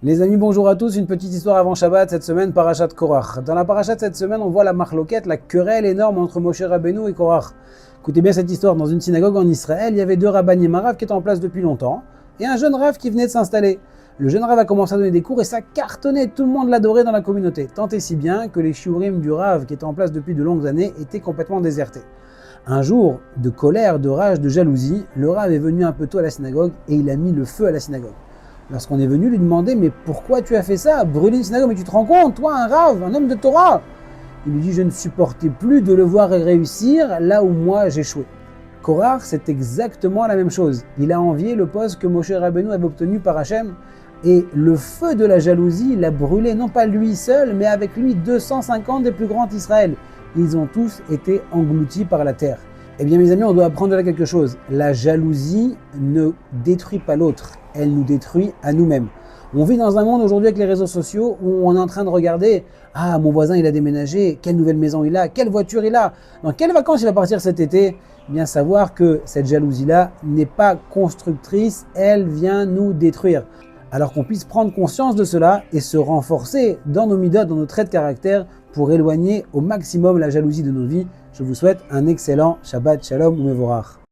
Les amis, bonjour à tous. Une petite histoire avant Shabbat cette semaine, Parashat Korach. Dans la Parashat cette semaine, on voit la marloquette, la querelle énorme entre Moshe Rabbeinu et Korach. Écoutez bien cette histoire. Dans une synagogue en Israël, il y avait deux rabbanim, un rav qui était en place depuis longtemps et un jeune rav qui venait de s'installer. Le jeune rav a commencé à donner des cours et ça cartonnait. Tout le monde l'adorait dans la communauté. Tant et si bien que les shiurim du rav qui était en place depuis de longues années étaient complètement désertés. Un jour, de colère, de rage, de jalousie, le rav est venu un peu tôt à la synagogue et il a mis le feu à la synagogue. Lorsqu'on est venu lui demander « Mais pourquoi tu as fait ça? Brûler une synagogue, mais tu te rends compte, toi, un rav, un homme de Torah ?» Il lui dit « Je ne supportais plus de le voir réussir là où moi j'échouais. » Korach, c'est exactement la même chose. Il a envié le poste que Moshe Rabbeinu avait obtenu par Hachem et le feu de la jalousie l'a brûlé, non pas lui seul, mais avec lui 250 des plus grands d'Israël. Ils ont tous été engloutis par la terre. Eh bien mes amis, on doit apprendre de là quelque chose. La jalousie ne détruit pas l'autre, elle nous détruit à nous-mêmes. On vit dans un monde aujourd'hui avec les réseaux sociaux où on est en train de regarder « Ah, mon voisin il a déménagé, quelle nouvelle maison il a, quelle voiture il a, dans quelles vacances il va partir cet été ?» Bien savoir que cette jalousie-là n'est pas constructrice, elle vient nous détruire. Alors qu'on puisse prendre conscience de cela et se renforcer dans nos midotes, dans nos traits de caractère pour éloigner au maximum la jalousie de nos vies. Je vous souhaite un excellent Shabbat Shalom ou Mevorach.